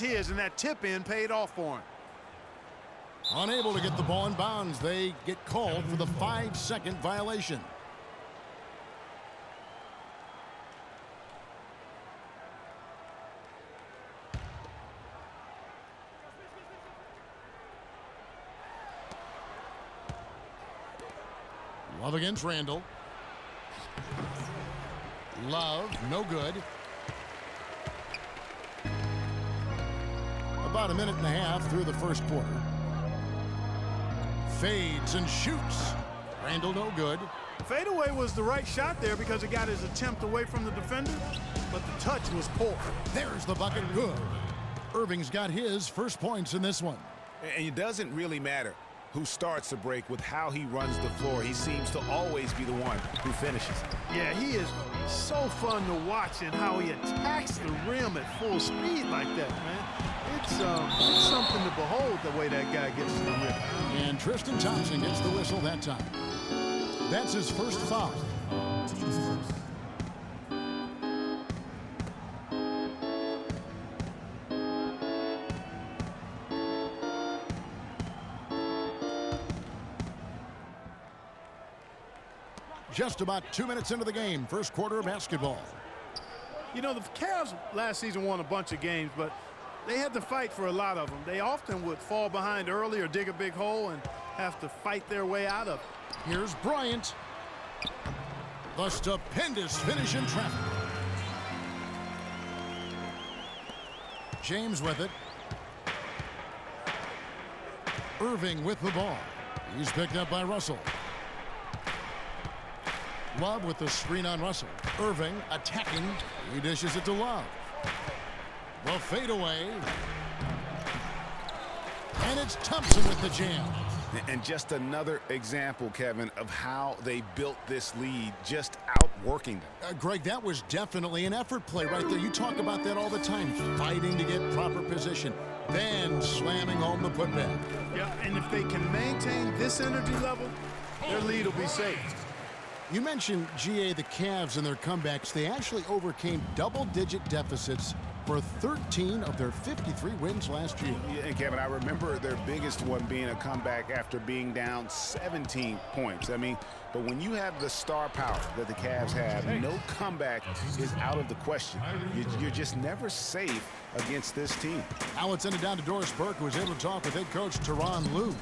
his, and that tip in paid off for him. Unable to get the ball in bounds. They get called for the 5-second violation. Love against Randall. Love, no good. About a minute and a half through the first quarter. Fades and shoots. Randall, no good. Fadeaway was the right shot there because it got his attempt away from the defender, but the touch was poor. There's the bucket, good. Irving's got his first points in this one. And it doesn't really matter who starts the break with how he runs the floor. He seems to always be the one who finishes. Yeah, he is so fun to watch and how he attacks the rim at full speed like that, man. It's something to behold the way that guy gets to the rim. And Tristan Thompson gets the whistle that time. That's his first foul. Just about 2 minutes into the game, first quarter of basketball. You know, the Cavs last season won a bunch of games, but they had to fight for a lot of them. They often would fall behind early or dig a big hole and have to fight their way out of it. Here's Bryant. The stupendous finish in traffic. James with it. Irving with the ball. He's picked up by Russell. Love with the screen on Russell. Irving attacking. He dishes it to Love. The fadeaway. And it's Thompson with the jam. And just another example, Kevin, of how they built this lead, just outworking them. Greg, that was definitely an effort play right there. You talk about that all the time, fighting to get proper position, then slamming home the putback. Yeah, and if they can maintain this energy level, their lead will be safe. You mentioned, GA, the Cavs and their comebacks. They actually overcame double-digit deficits for 13 of their 53 wins last year. Yeah, and Kevin, I remember their biggest one being a comeback after being down 17 points. I mean, but when you have the star power that the Cavs have, no comeback is out of the question. You're just never safe against this team. Now let's send it down to Doris Burke, who was able to talk with head coach Tyronn Lue.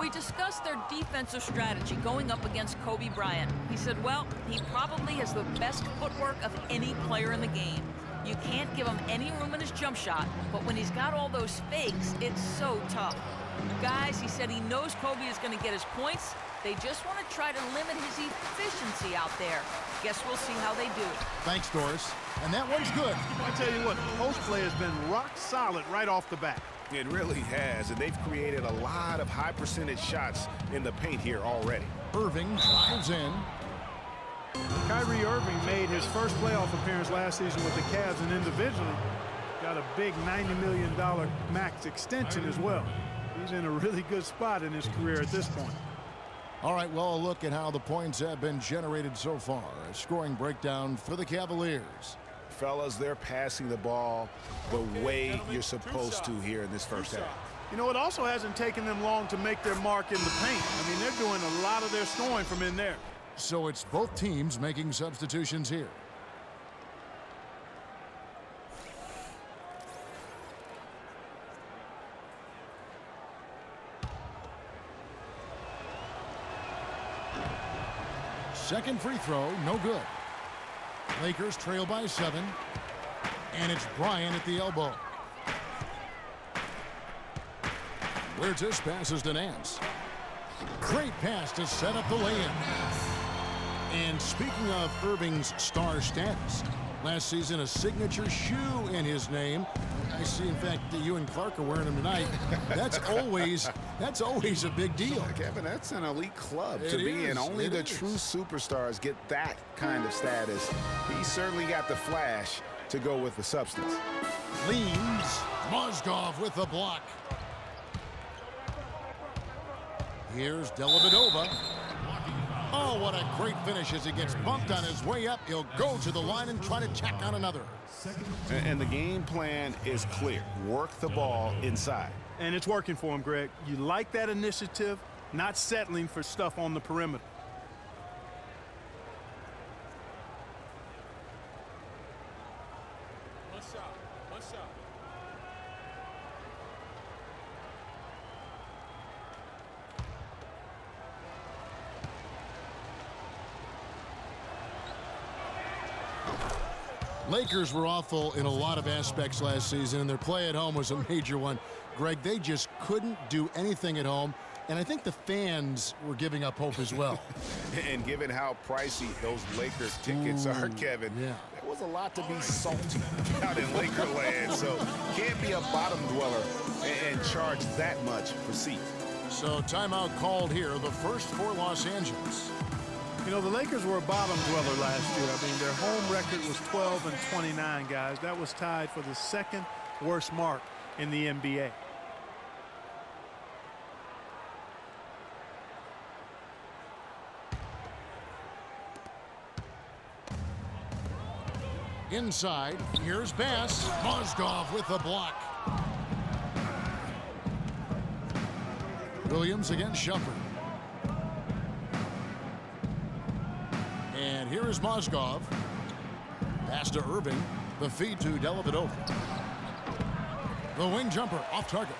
We discussed their defensive strategy going up against Kobe Bryant. He said, well, he probably has the best footwork of any player in the game. You can't give him any room in his jump shot, but when he's got all those fakes, it's so tough. Guys, he said he knows Kobe is going to get his points. They just want to try to limit his efficiency out there. Guess we'll see how they do. Thanks, Doris. And that one's good. I tell you what, the post play has been rock solid right off the bat. It really has, and they've created a lot of high percentage shots in the paint here already. Irving drives in. Kyrie Irving made his first playoff appearance last season with the Cavs, and individually got a big $90 million max extension as well. He's in a really good spot in his career at this point. All right, well, a look at how the points have been generated so far. A scoring breakdown for the Cavaliers. Fellas, they're passing the ball the way you're supposed to here in this first half. You know, it also hasn't taken them long to make their mark in the paint. I mean, they're doing a lot of their scoring from in there. So it's both teams making substitutions here. Second free throw, no good. Lakers trail by 7. And it's Bryant at the elbow. Huertas passes to Nance. Great pass to set up the lay-in. And speaking of Irving's star status, last season a signature shoe in his name. I see, in fact, that you and Clark are wearing them tonight. That's always a big deal. Kevin, that's an elite club It to be is, in. Only it the is. true superstars get that kind of status. He certainly got the flash to go with the substance. Leans. Mozgov with the block. Here's Dellavedova. Oh, what a great finish as he gets bumped on his way up. He'll go to the line and try to tack on another. And the game plan is clear. Work the ball inside. And it's working for him, Greg. You like that initiative, not settling for stuff on the perimeter. One shot. Lakers were awful in a lot of aspects last season, and their play at home was a major one. Greg, they just couldn't do anything at home, and I think the fans were giving up hope as well. And given how pricey those Lakers tickets are, Kevin, yeah. there was a lot to be salty out in Laker land. So can't be a bottom dweller and charge that much for seats. So timeout called here, the first for Los Angeles. You know, the Lakers were a bottom dweller last year. I mean, their home record was 12-29, guys. That was tied for the second worst mark in the NBA. Inside, here's Bass. Mozgov with the block. Williams against Shumpert. And here is Mozgov. Pass to Irving. The feed to Dellavedova. The wing jumper off target.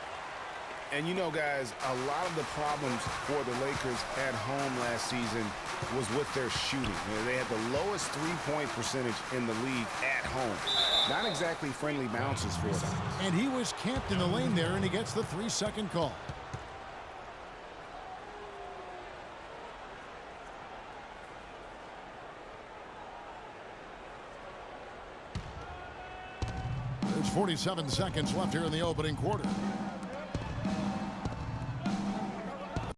And you know, guys, a lot of the problems for the Lakers at home last season was with their shooting. You know, they had the lowest three-point percentage in the league at home. Not exactly friendly bounces for them. And he was camped in the lane there, and he gets the 3-second call. There's 47 seconds left here in the opening quarter.